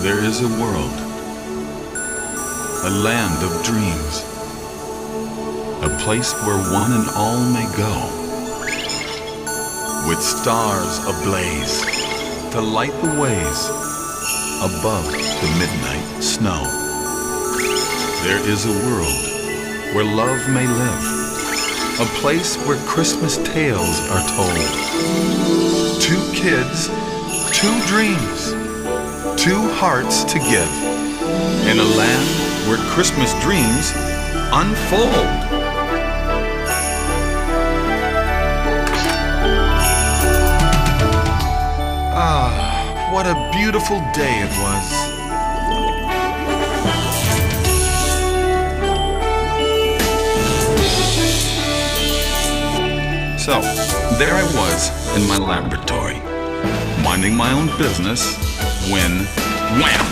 There is a world, a land of dreams, a place where one and all may go, with stars ablaze to light the ways above the midnight snow. There is a world where love may live, a place where Christmas tales are told. 2 kids, 2 dreams, 2 hearts to give, in a land where Christmas dreams unfold. Ah, what a beautiful day it was. So, there I was in my laboratory, minding my own business, when, wham!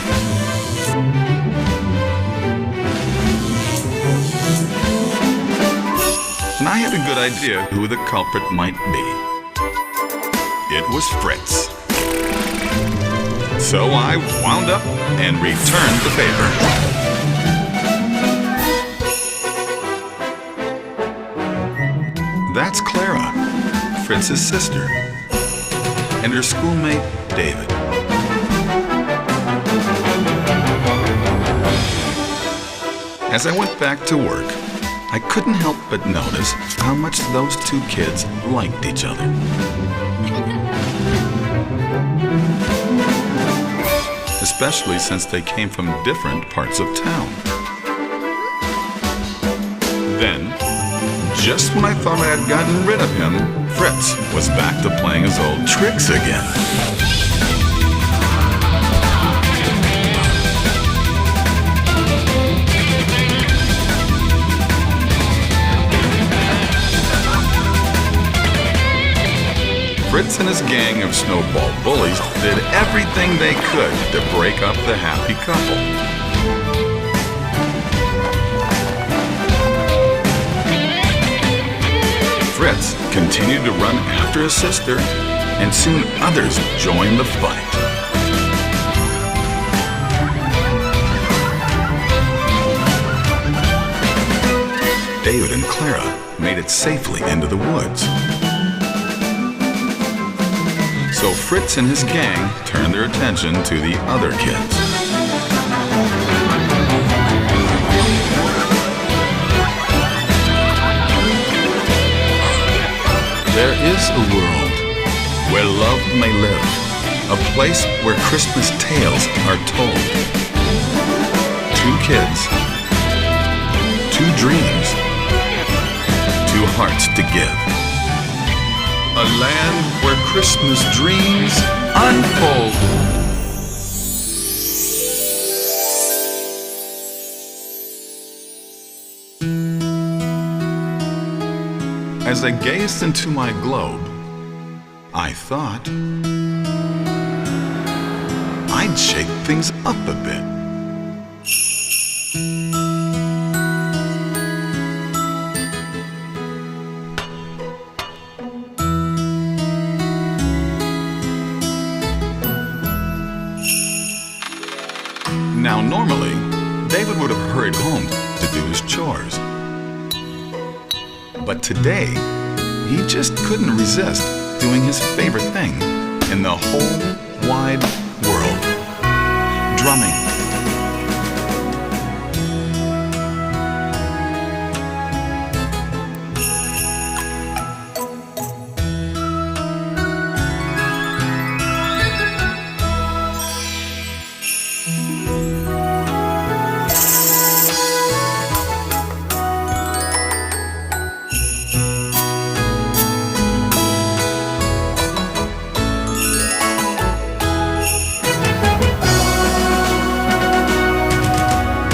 And I had a good idea who the culprit might be. It was Fritz. So I wound up and returned the favor. That's Clara, Fritz's sister, and her schoolmate, David. As I went back to work, I couldn't help but notice how much those 2 kids liked each other. Especially since they came from different parts of town. Then, just when I thought I had gotten rid of him, Fritz was back to playing his old tricks again. Fritz and his gang of snowball bullies did everything they could to break up the happy couple. Fritz continued to run after his sister, and soon others joined the fight. David and Clara made it safely into the woods. So Fritz and his gang turned their attention to the other kids. There is a world where love may live, a place where Christmas tales are told. 2 kids, 2 dreams, 2 hearts to give. A land where Christmas dreams unfold. As I gazed into my globe, I thought I'd shake things up a bit. Now, normally, David would have hurried home to do his chores. But today, he just couldn't resist doing his favorite thing in the whole wide world: drumming.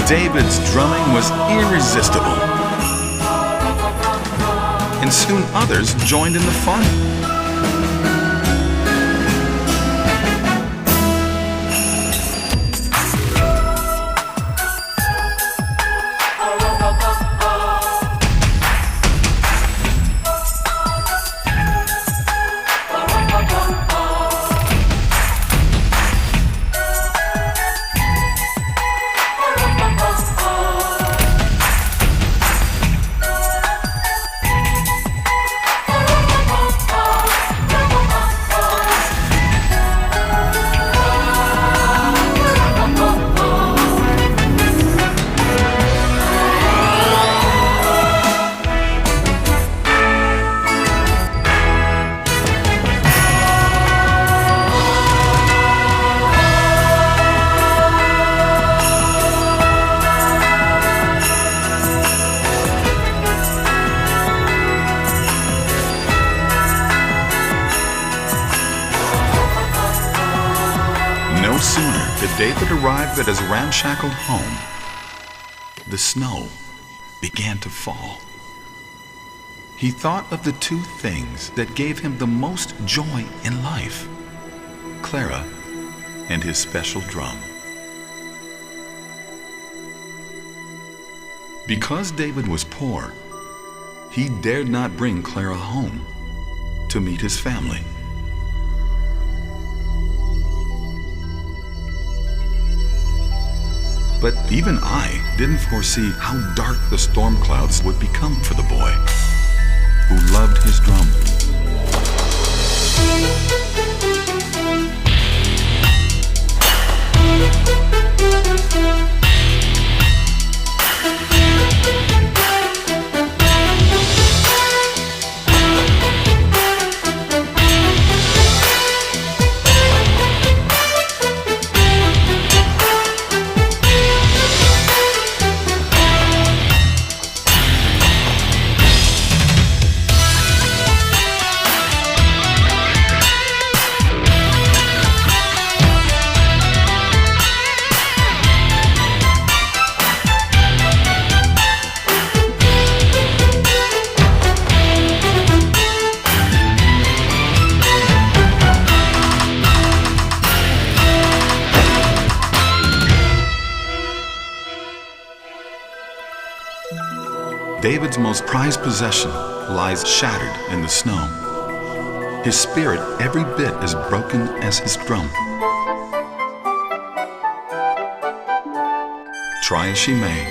David's drumming was irresistible, and soon others joined in the fun. sooner did David arrive at his ramshackled home, the snow began to fall. He thought of the two things that gave him the most joy in life: Clara and his special drum. Because David was poor, he dared not bring Clara home to meet his family. But even I didn't foresee how dark the storm clouds would become for the boy who loved his drum. David's most prized possession lies shattered in the snow. His spirit every bit as broken as his drum. Try as she may,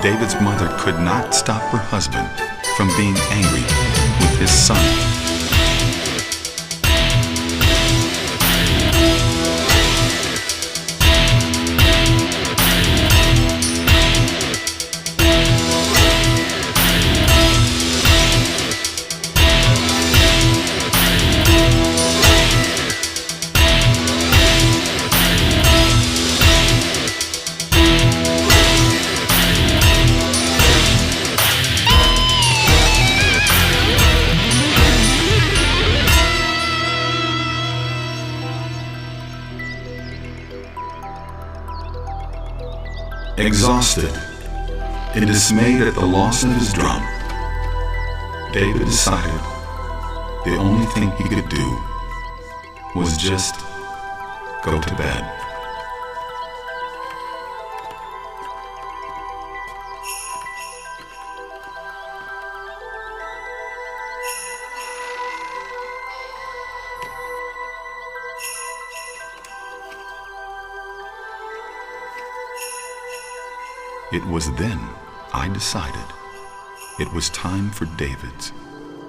David's mother could not stop her husband from being angry with his son. Exhausted and dismayed at the loss of his drum, David decided the only thing he could do was just go to bed. It was then I decided it was time for David's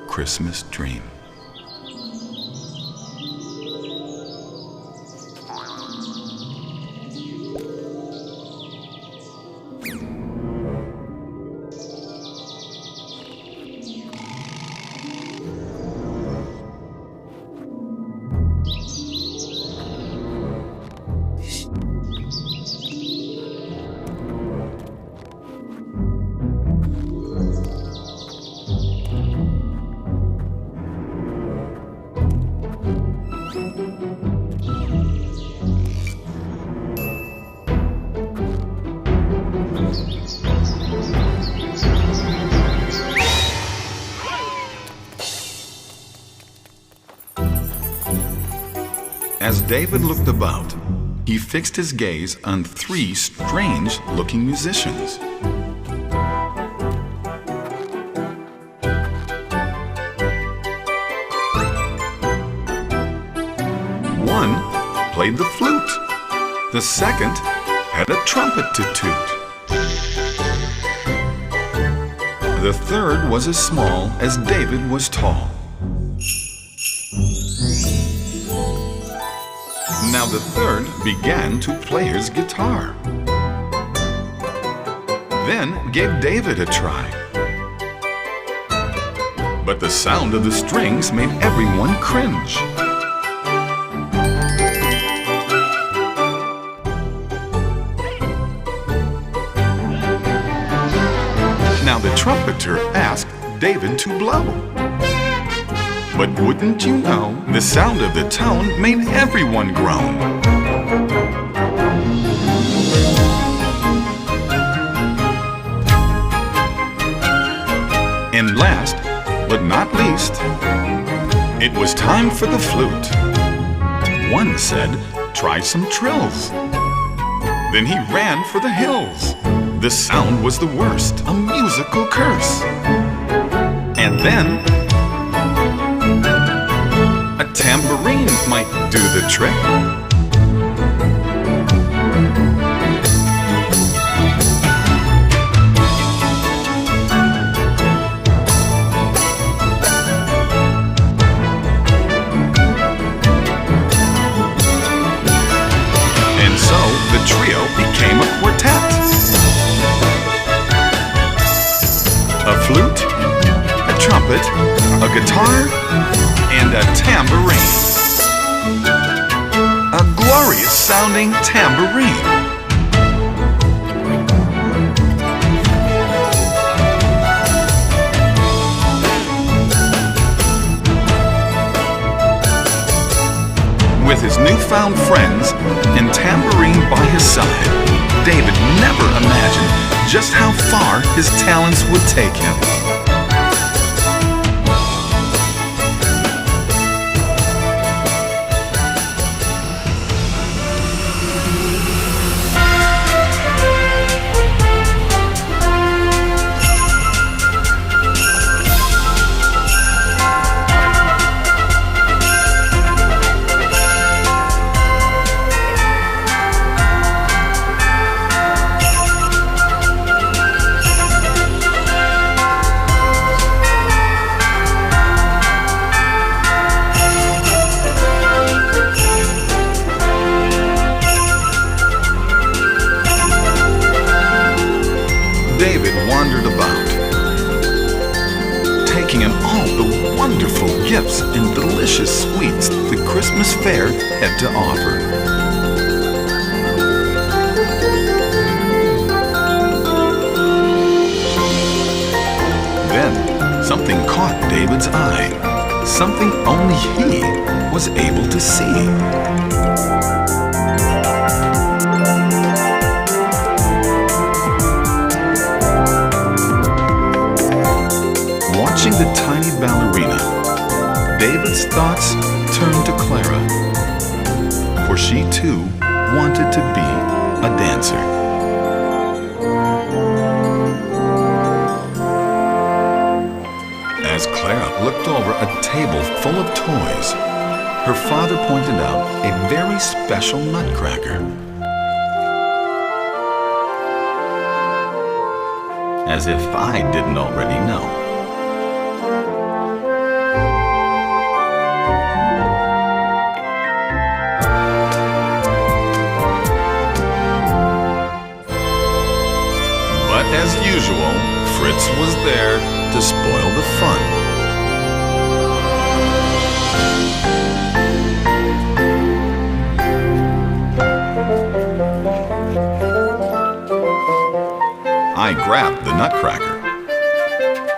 Christmas dream. As David looked about, he fixed his gaze on three strange-looking musicians. One played the flute. The second had a trumpet to toot. The third was as small as David was tall. Now the third began to play his guitar. Then gave David a try. But the sound of the strings made everyone cringe. Now the trumpeter asked David to blow. But wouldn't you know, the sound of the tone made everyone groan. last, but not least, it was time for the flute. One said, try some trills. Then he ran for the hills. The sound was the worst, a musical curse. And then a tambourine might do the trick. And so the trio became a quartet. A flute, a trumpet, a guitar, and a tambourine. A glorious sounding tambourine. With his newfound friends and tambourine by his side, David never imagined just how far his talents would take him. David wandered about, taking in all the wonderful gifts and delicious sweets the Christmas fair had to offer. Then something caught David's eye, something only he was able to see. Watching the tiny ballerina, David's thoughts turned to Clara, for she too wanted to be a dancer. As Clara looked over a table full of toys, her father pointed out a very special Nutcracker. As if I didn't already know. As usual, Fritz was there to spoil the fun. I grabbed the Nutcracker,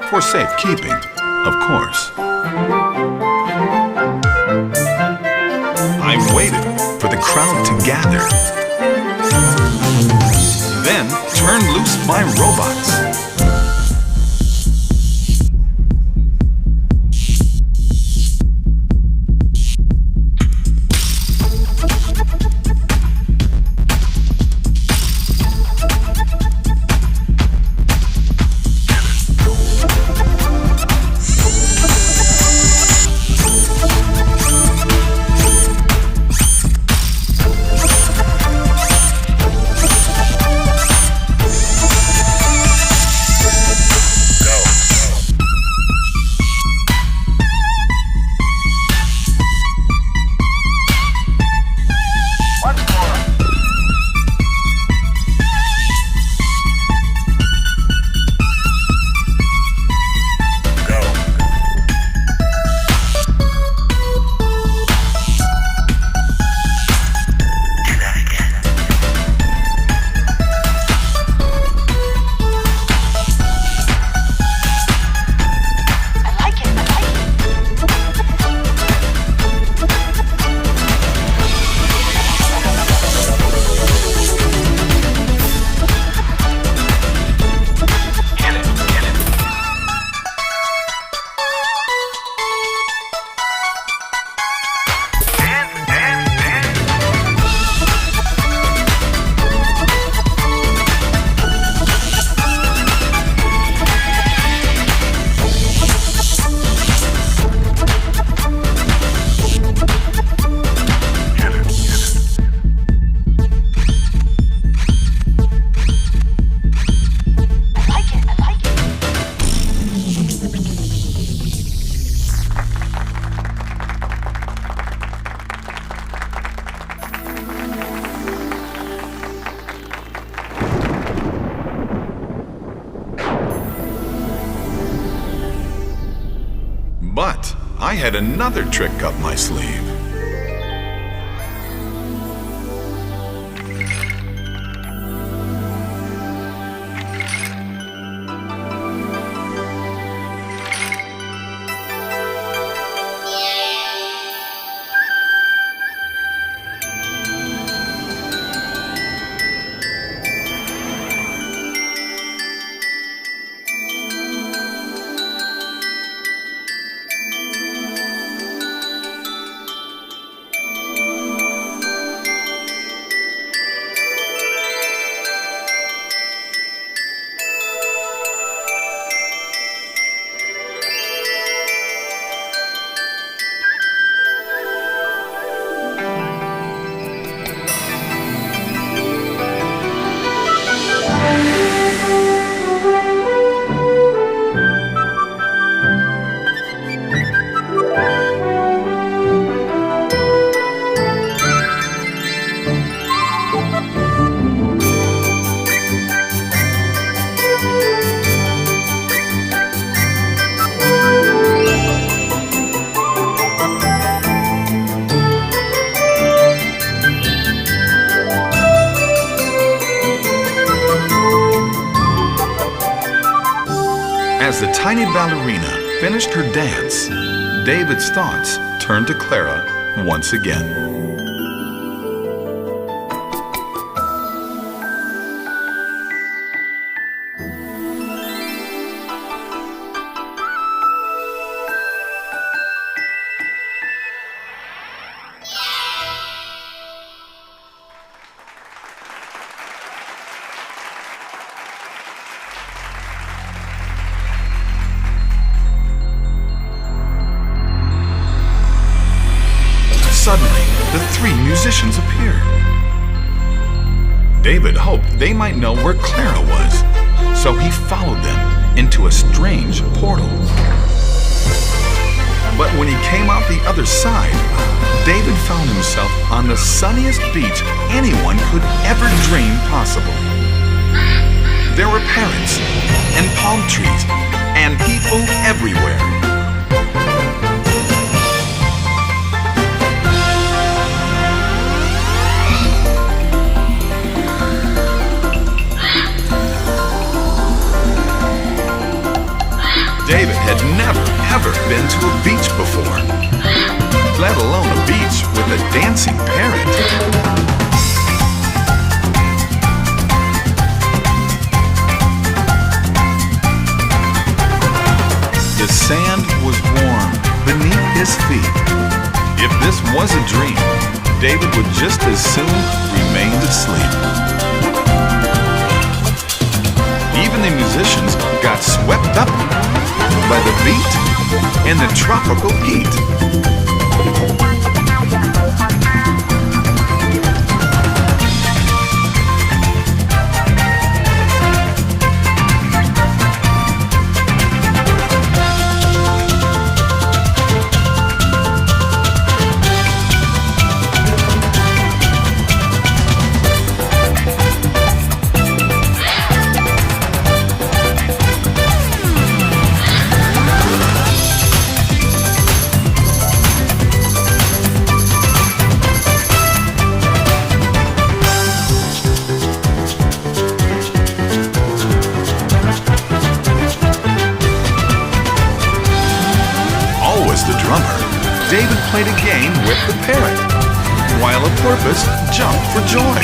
for safekeeping, of course. I waited for the crowd to gather. Then turned loose my robots. had another trick up my sleeve. As the tiny ballerina finished her dance, David's thoughts turned to Clara once again. Suddenly, the three musicians appeared. David hoped they might know where Clara was, so he followed them into a strange portal. But when he came out the other side, David found himself on the sunniest beach anyone could ever dream possible. There were parrots and palm trees and people everywhere. David had never, ever been to a beach before, let alone a beach with a dancing parrot. The sand was warm beneath his feet. If this was a dream, David would just as soon remain asleep. Even the musicians got swept up by the beat and the tropical heat. David played a game with the parrot, while a porpoise jumped for joy.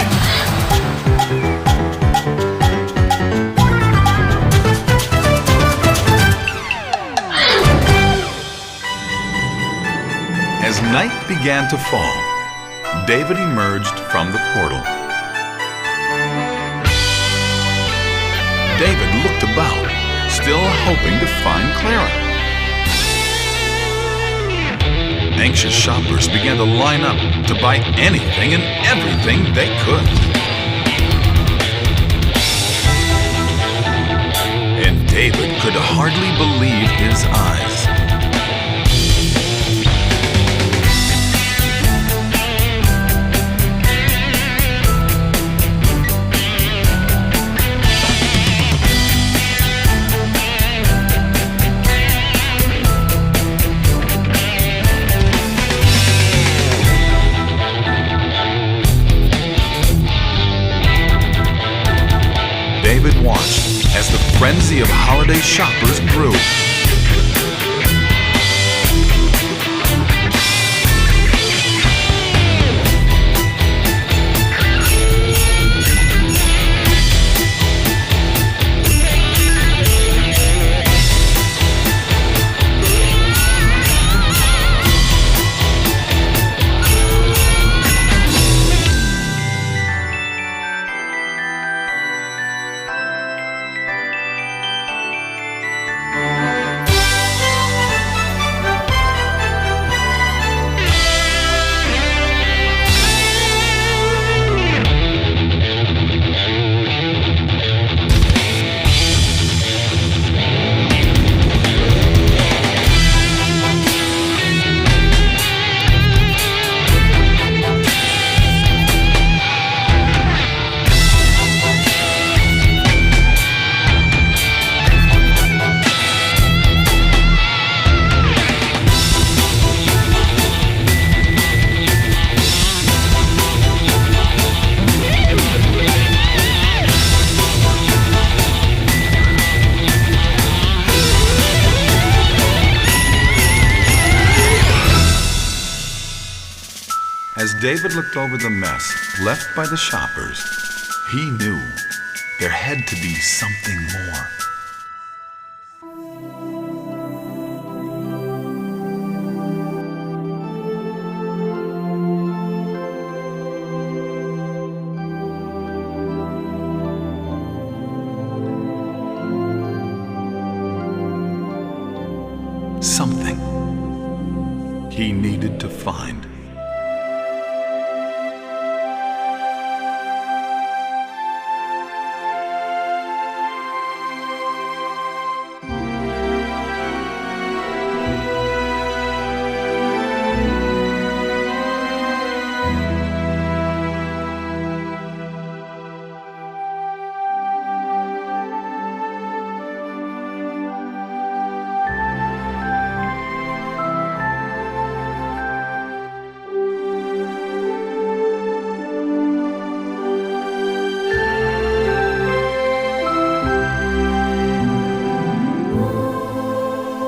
As night began to fall, David emerged from the portal. David looked about, still hoping to find Clara. Anxious shoppers began to line up to buy anything and everything they could. And David could hardly believe his eyes. holiday shoppers grew. As David looked over the mess left by the shoppers, he knew there had to be something more. Something he needed to find.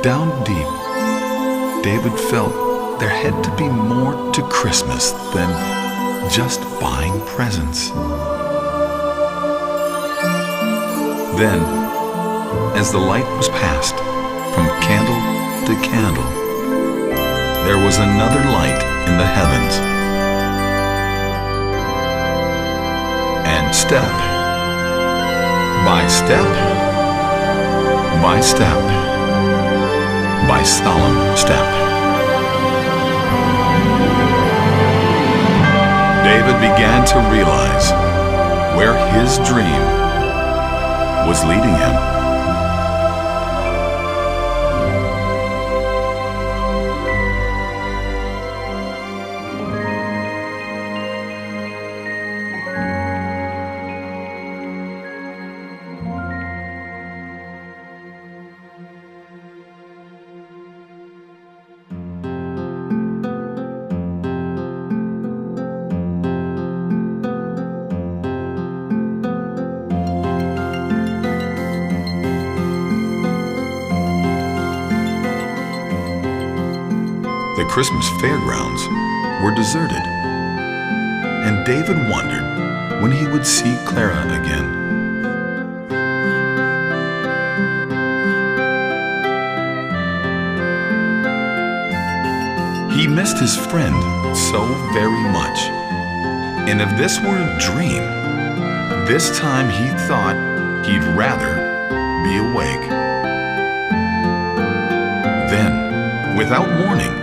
Down deep, David felt there had to be more to Christmas than just buying presents. Then, as the light was passed from candle to candle, there was another light in the heavens. And step by step by step, by solemn step, David began to realize where his dream was leading him. The Christmas fairgrounds were deserted, and David wondered when he would see Clara again. He missed his friend so very much, and if this were a dream, this time he thought he'd rather be awake. Then, without warning,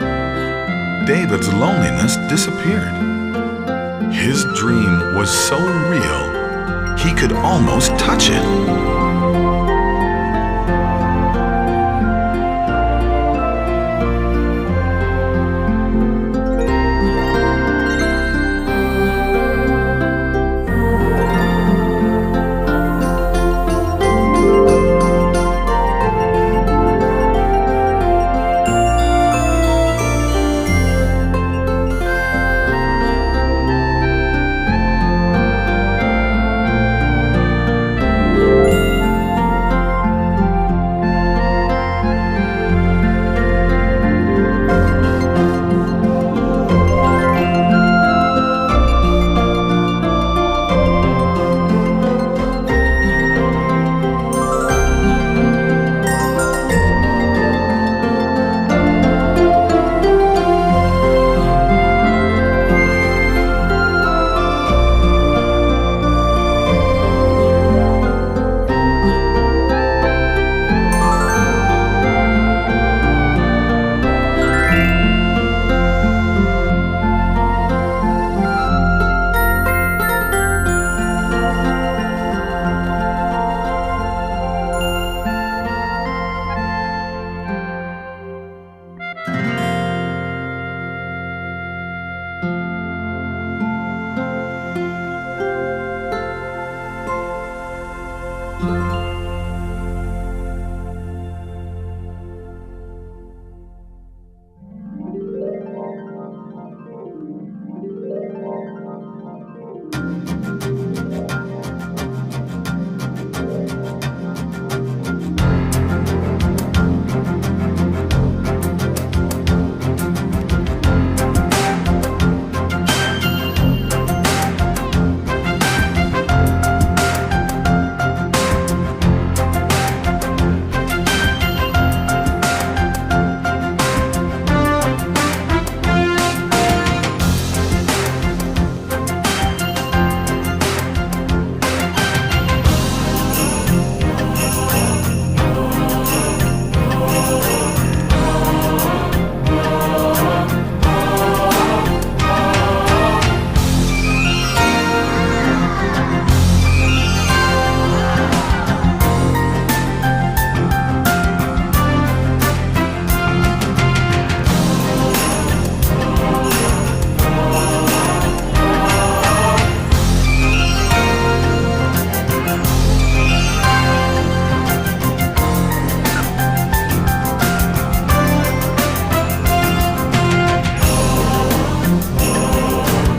David's loneliness disappeared. His dream was so real, he could almost touch it.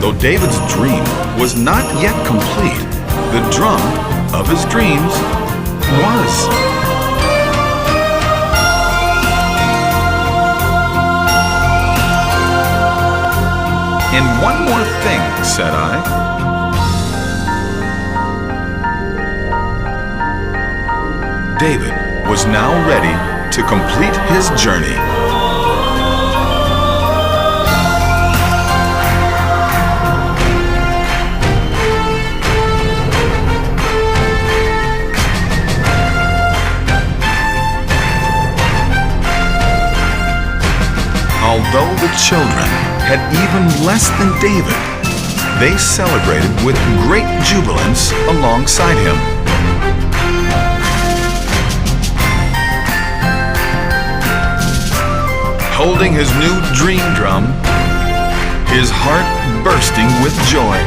Though David's dream was not yet complete, the drum of his dreams was. And one more thing, said I. David was now ready to complete his journey. Although the children had even less than David, they celebrated with great jubilance alongside him. Holding his new dream drum, his heart bursting with joy,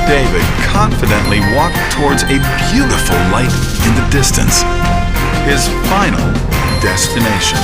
David confidently walked towards a beautiful light in the distance, his final destination.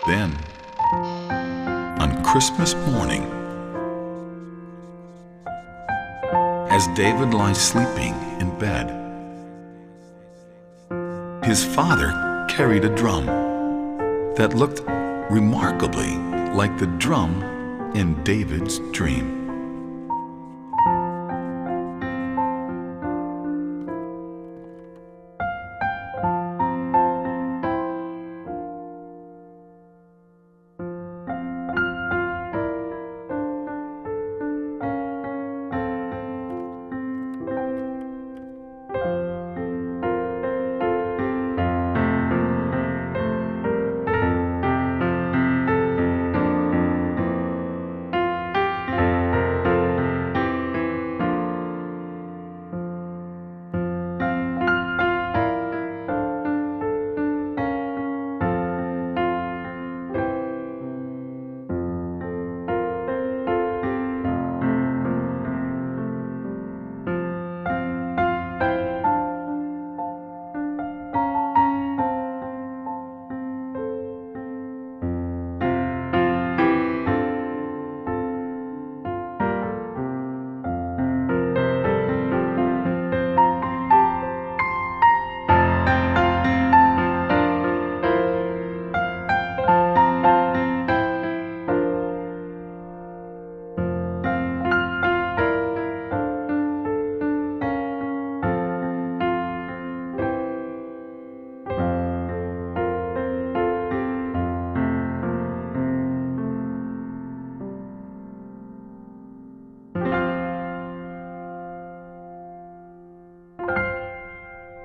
Then, on Christmas morning, as David lies sleeping in bed, his father carried a drum that looked remarkably like the drum in David's dream.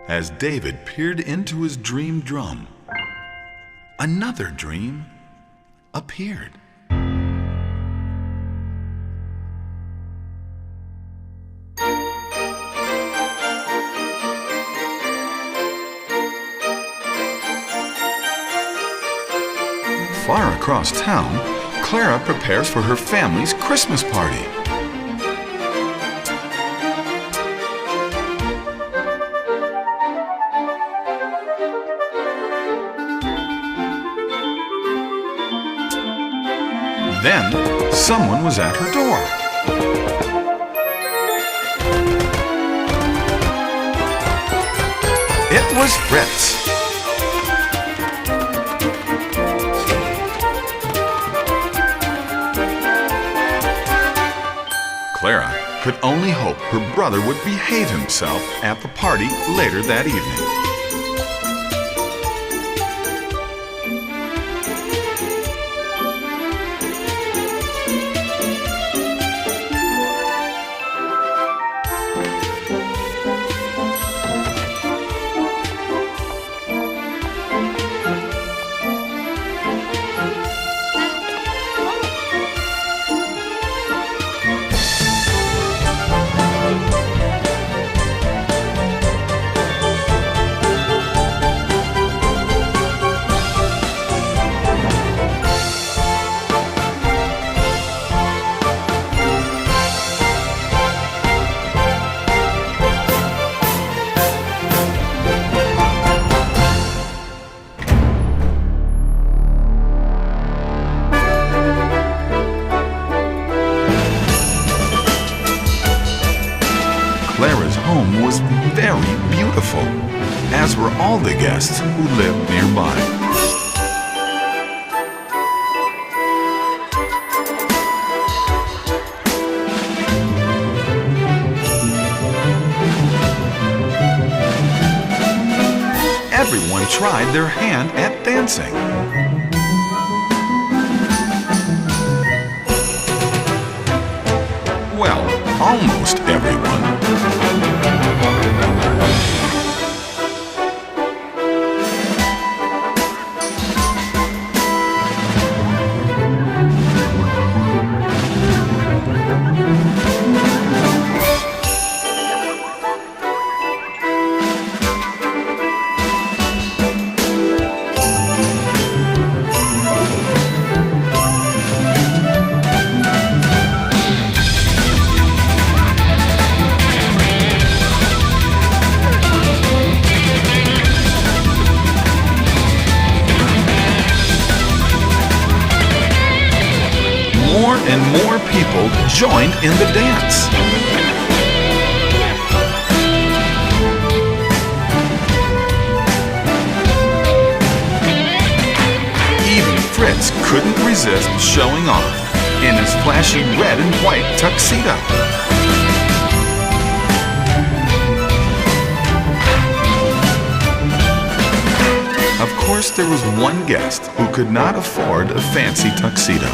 As David peered into his dream drum, another dream appeared. Far across town, Clara prepares for her family's Christmas party. Then, someone was at her door. It was Fritz. Clara could only hope her brother would behave himself at the party later that evening. Clara's home was very beautiful, as were all the guests who lived nearby. Everyone tried their hand at dancing. Well, almost everyone. More and more people joined in the dance. Even Fritz couldn't resist showing off in his flashy red and white tuxedo. Of course, there was one guest who could not afford a fancy tuxedo.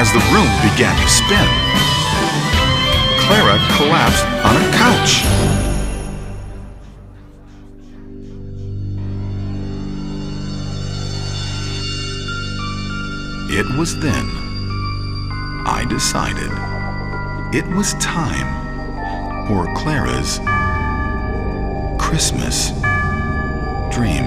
As the room began to spin, Clara collapsed on a couch. It was then I decided it was time for Clara's Christmas dream.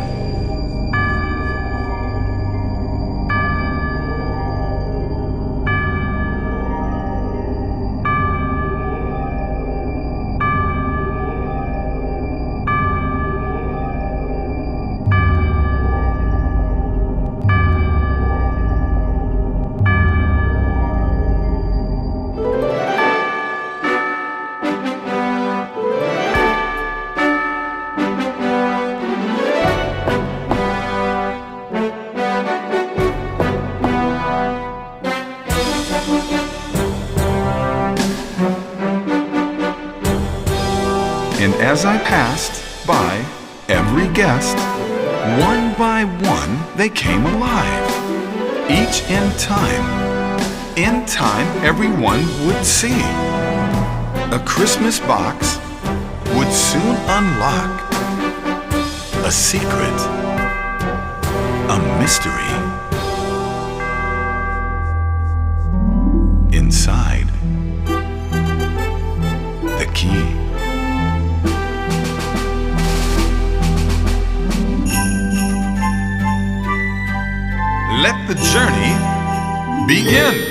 As I passed by every guest, one by one they came alive. Each in time everyone would see. A Christmas box would soon unlock a secret, a mystery. Inside, the key. Let the journey begin.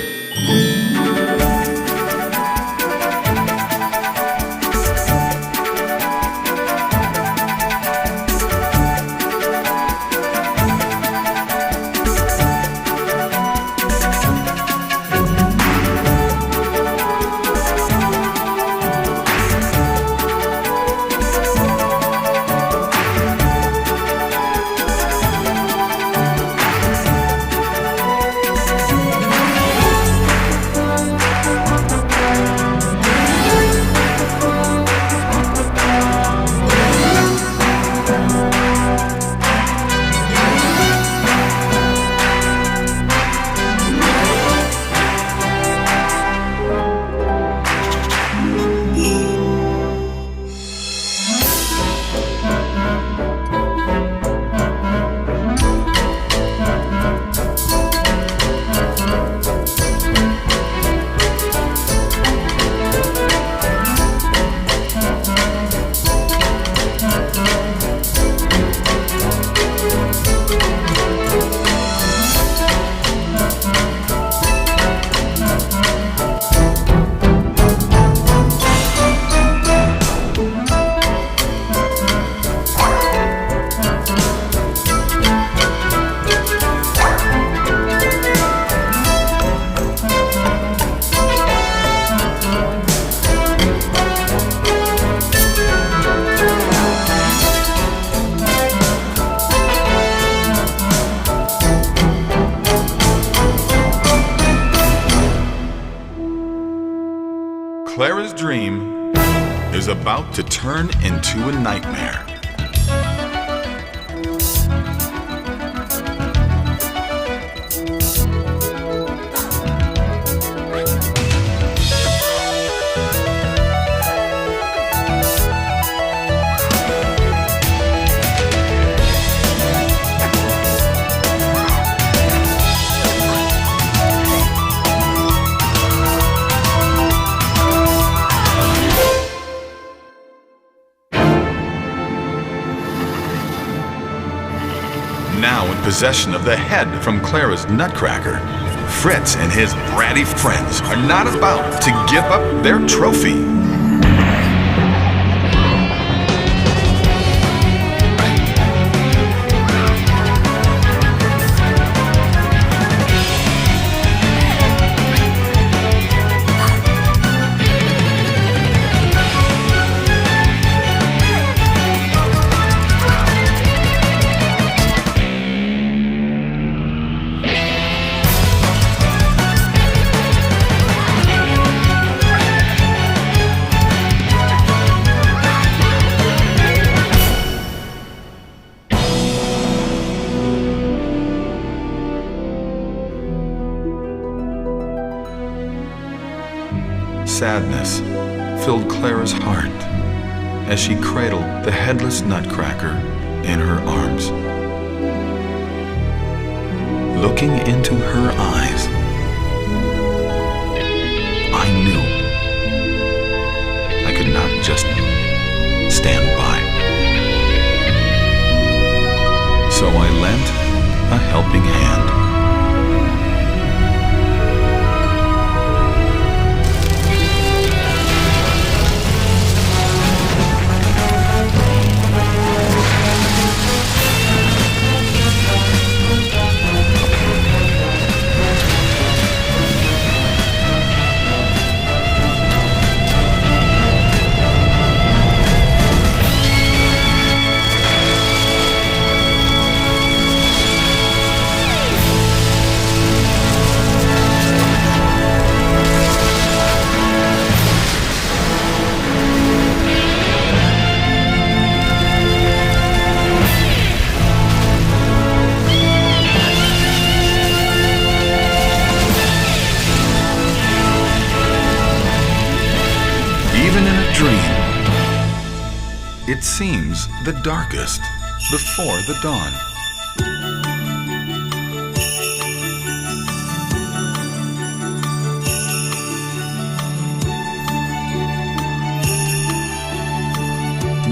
Clara's dream is about to turn into a nightmare. Now in possession of the head from Clara's Nutcracker, Fritz and his bratty friends are not about to give up their trophy. Sadness filled Clara's heart as she cradled the headless Nutcracker in her arms. Looking into her eyes, I knew I could not just stand by. So I lent a helping hand. it seems the darkest before the dawn.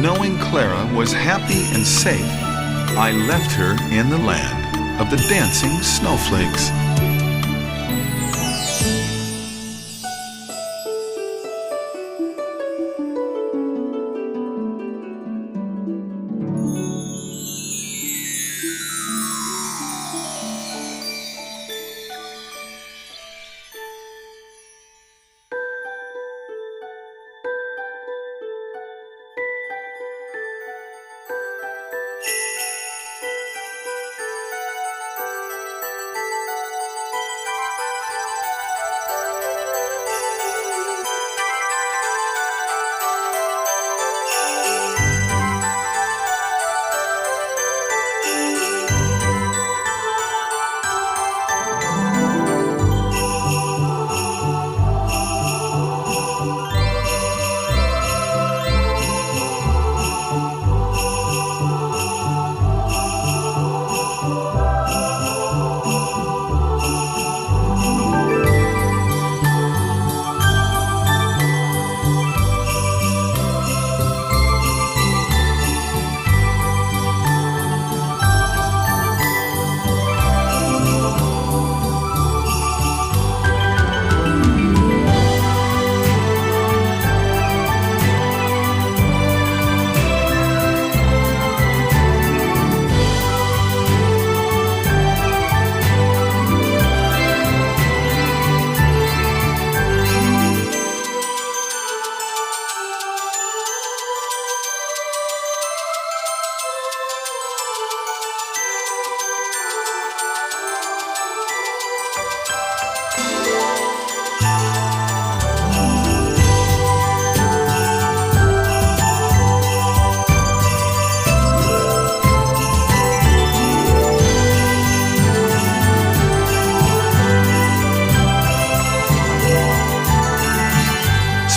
Knowing Clara was happy and safe, I left her in the land of the dancing snowflakes.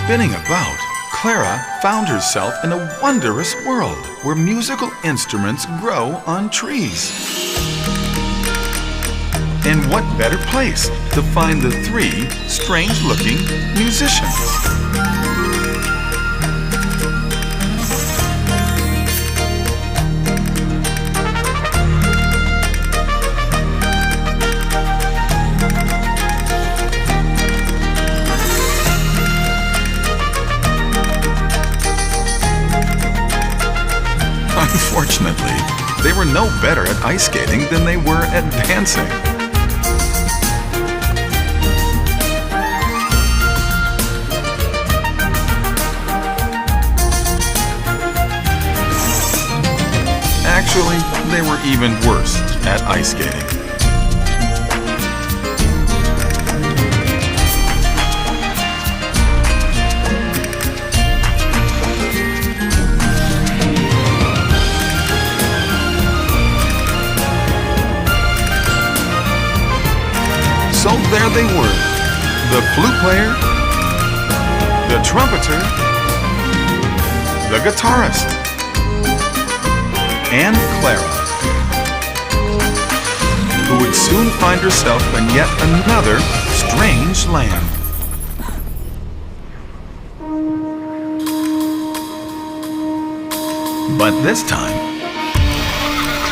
Spinning about, Clara found herself in a wondrous world where musical instruments grow on trees. And what better place to find the three strange-looking musicians? Unfortunately, they were no better at ice skating than they were at dancing. Actually, they were even worse at ice skating. So there they were, the flute player, the trumpeter, the guitarist, and Clara, who would soon find herself in yet another strange land. But this time,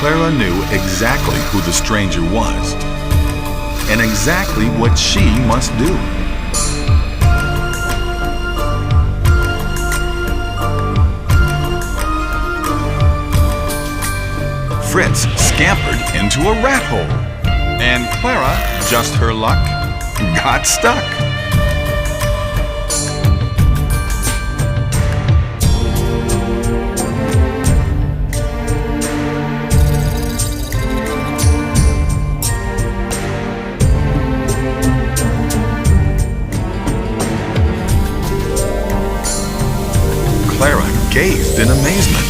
Clara knew exactly who the stranger was, and exactly what she must do. Fritz scampered into a rat hole, and Clara, just her luck, got stuck. Clara gazed in amazement.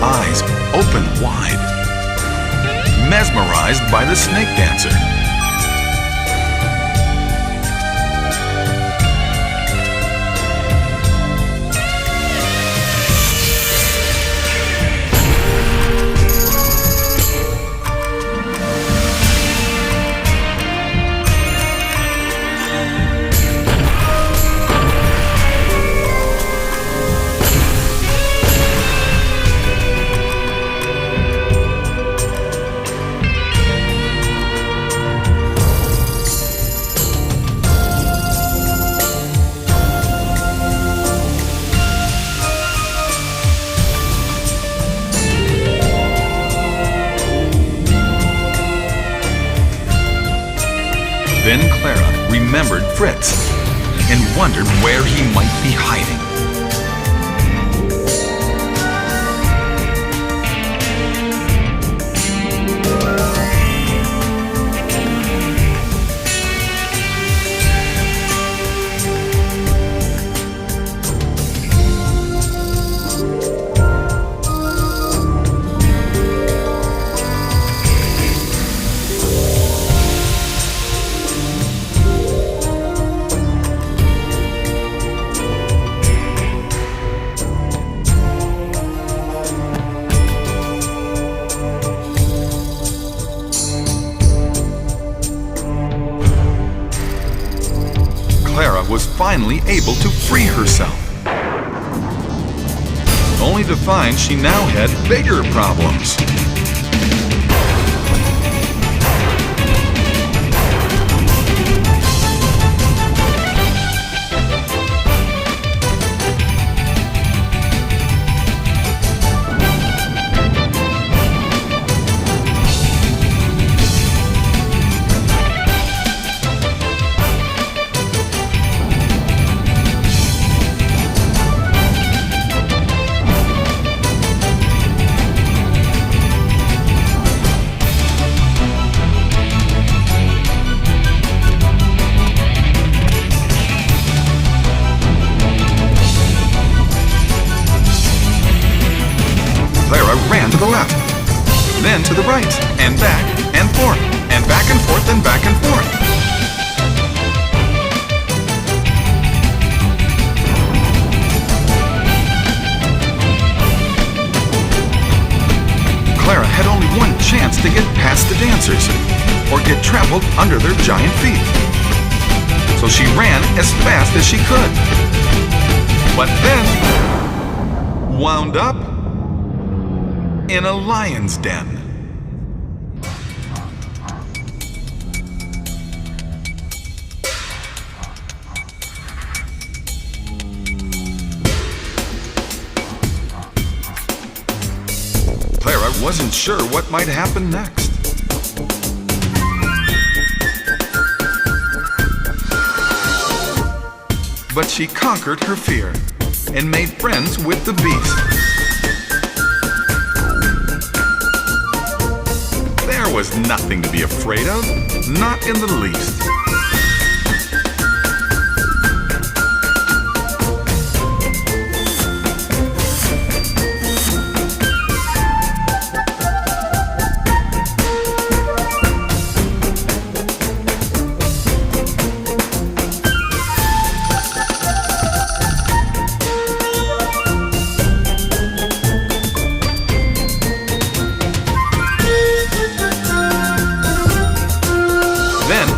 eyes open wide, mesmerized by the snake dancer. Then Clara remembered Fritz and wondered where he might be hiding. Clara was finally able to free herself, only to find she now had bigger problems. Ran to the left, then to the right, and back and forth, and back and forth, and back and forth. Clara had only one chance to get past the dancers, or get trampled under their giant feet. So she ran as fast as she could, but then wound up in a lion's den. Clara wasn't sure what might happen next. But she conquered her fear and made friends with the beast. There was nothing to be afraid of, not in the least.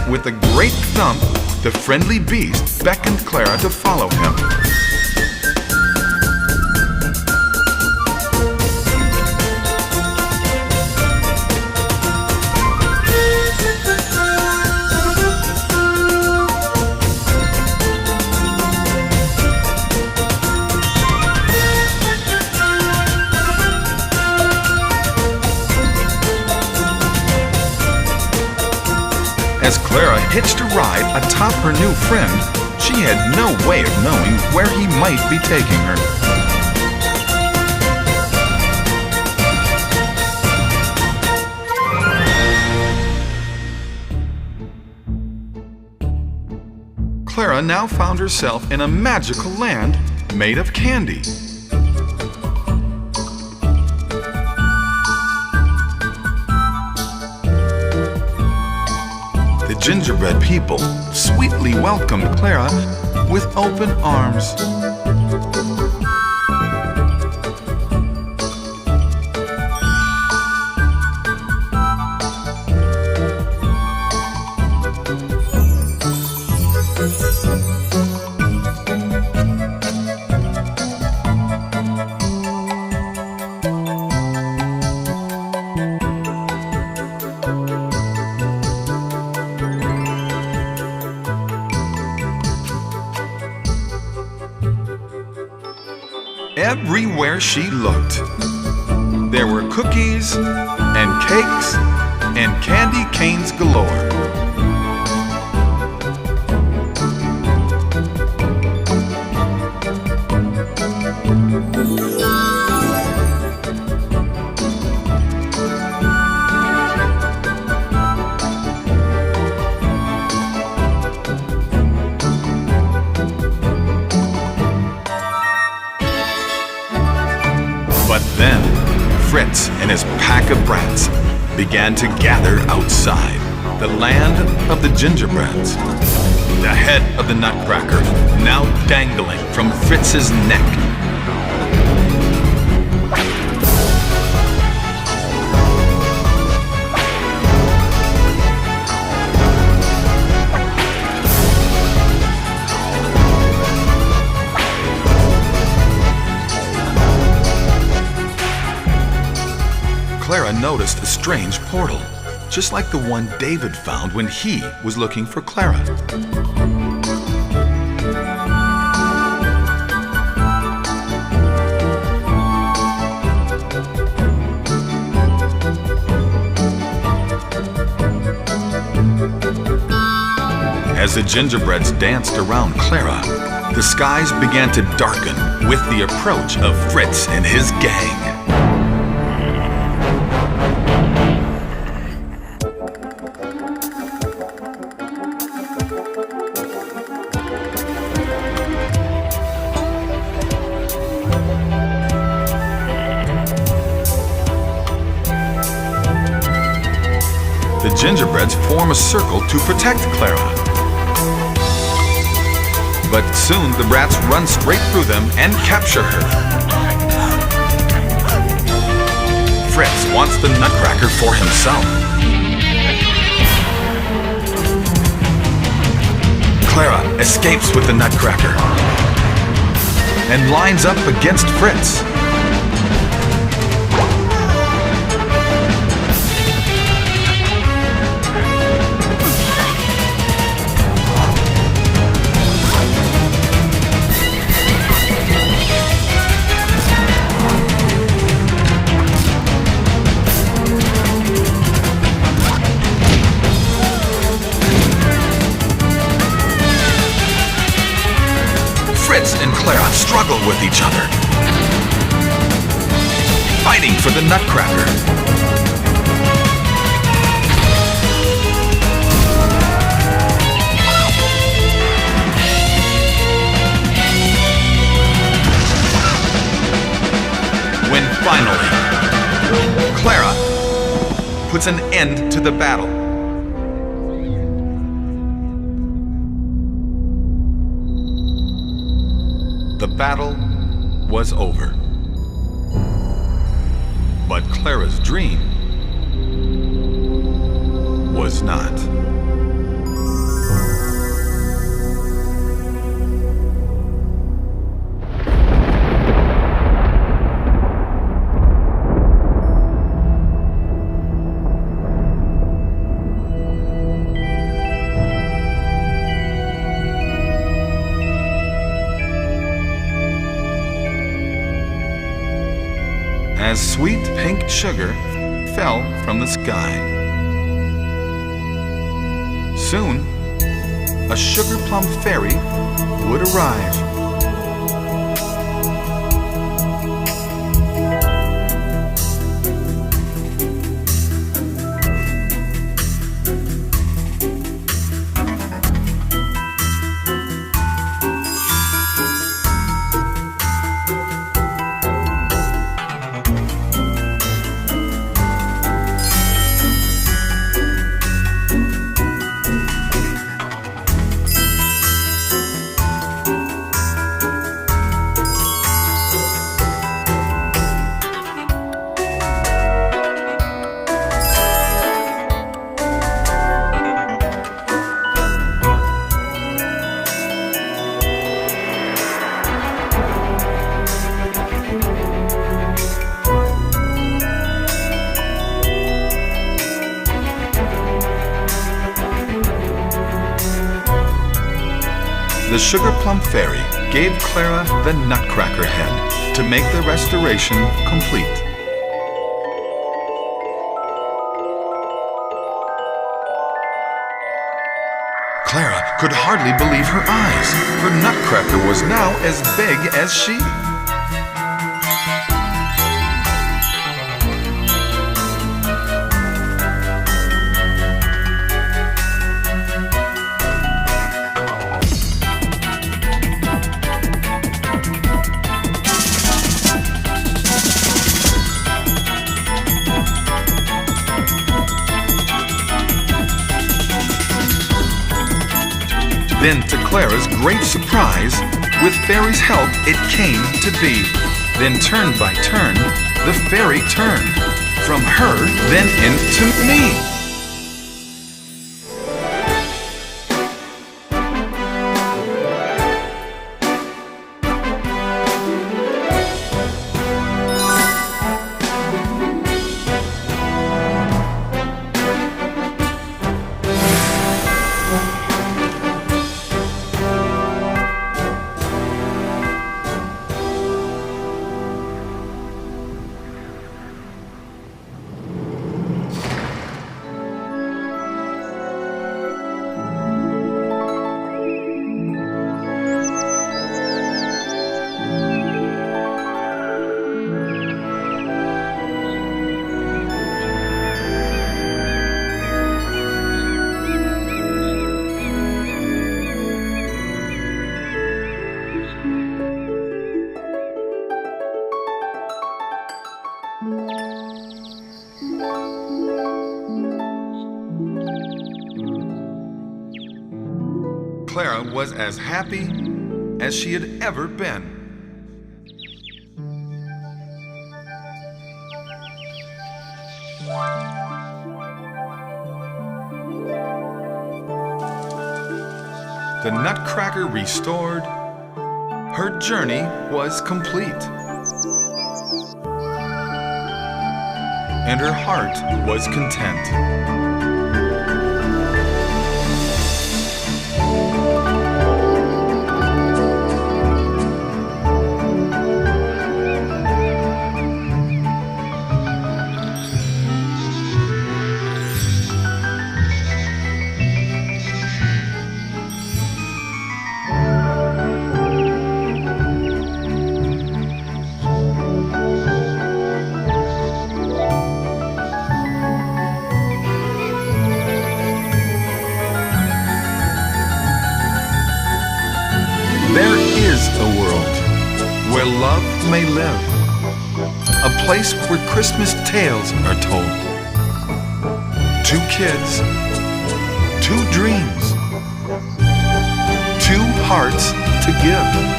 With a great thump, the friendly beast beckoned Clara to follow him. As Clara hitched a ride atop her new friend, she had no way of knowing where he might be taking her. Clara now found herself in a magical land made of candy. gingerbread people sweetly welcomed Clara with open arms. Everywhere she looked, there were cookies and cakes and candy canes galore. But then, Fritz and his pack of brats began to gather outside the land of the gingerbreads. The head of the Nutcracker now dangling from Fritz's neck. Clara noticed a strange portal, just like the one David found when he was looking for Clara. As the gingerbreads danced around Clara, the skies began to darken with the approach of Fritz and his gang. The gingerbreads form a circle to protect Clara. But soon the brats run straight through them and capture her. Fritz wants the Nutcracker for himself. Clara escapes with the Nutcracker and lines up against Fritz. Fritz and Clara struggle with each other, fighting for the Nutcracker. When finally, Clara puts an end to the battle. The battle was over. But Clara's dream was not. As sweet pink sugar fell from the sky. Soon, a sugar plum fairy would arrive. The Sugar Plum Fairy gave Clara the Nutcracker head to make the restoration complete. Clara could hardly believe her eyes, for Nutcracker was now as big as she. Then, to Clara's great surprise, with Fairy's help it came to be. Then turn by turn, the fairy turned, from her then into me. Clara was as happy as she had ever been. The Nutcracker restored, her journey was complete, and her heart was content. A world where love may live, a place where Christmas tales are told. 2 kids, 2 dreams, 2 hearts to give.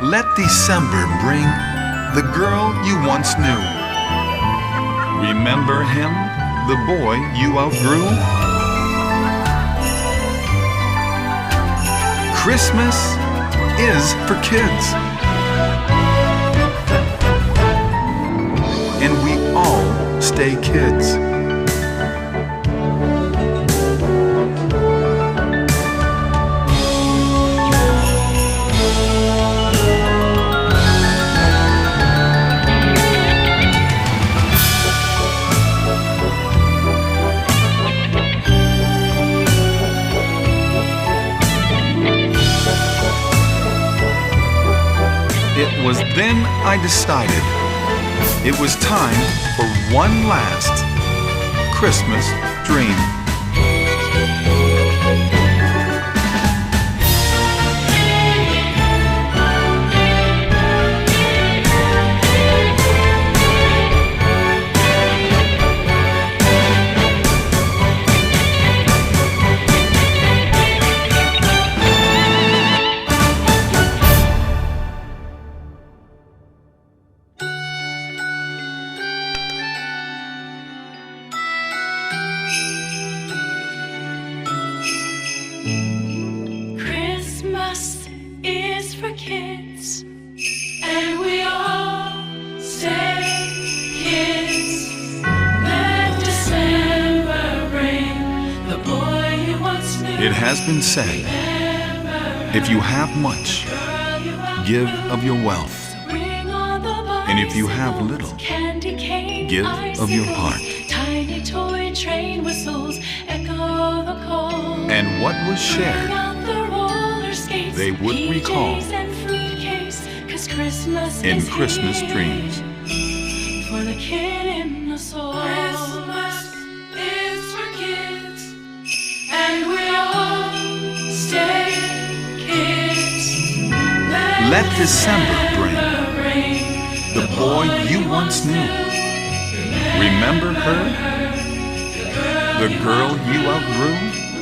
Let December bring the girl you once knew. Remember him, the boy you outgrew? Christmas is for kids. And we all stay kids. It was then I decided it was time for one last Christmas dream. It has been said, if you have much, give of your wealth. And if you have little, give of your heart. Tiny toy train whistles echo the call. And what was shared, they would recall in Christmas dreams. For the kid in us all. Christmas is for kids, and we all stay kids. Let December bring the boy you once knew. Remember her? The girl you outgrew?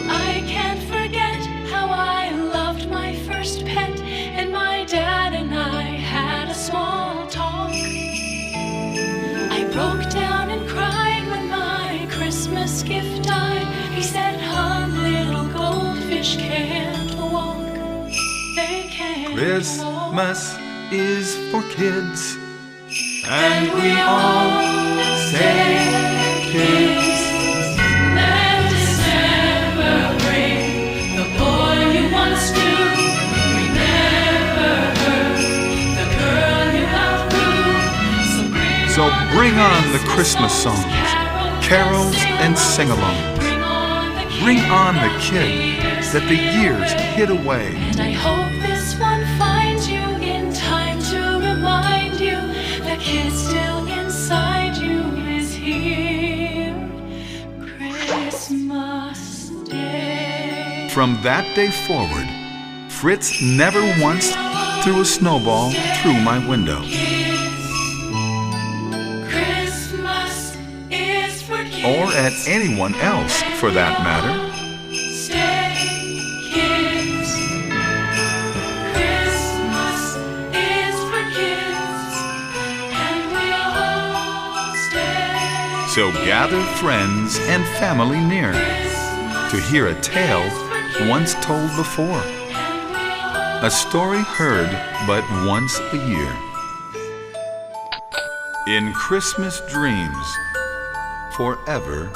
I can't forget how I loved my first pet, and my dad and I had a small talk. I broke down and cried when my Christmas gift died. He said, "Hum, little goldfish can't walk. They can't Christmas walk." is for kids, And we all stay kids. Let December bring the boy you once knew. Remember her, the girl you outgrew. so bring on the Christmas songs, carols and sing-alongs. Bring on the kid that the years hid away. And I hope this one finds you in time to remind you the kid still inside you is here. Christmas Day. From that day forward, Fritz never once threw a snowball through my window. Christmas is for kids. Or at anyone else, for that matter. Stay kids. Christmas is for kids, and we all stay. So gather friends and family near to hear a tale once told before, a story heard but once a year. In Christmas dreams forevermore.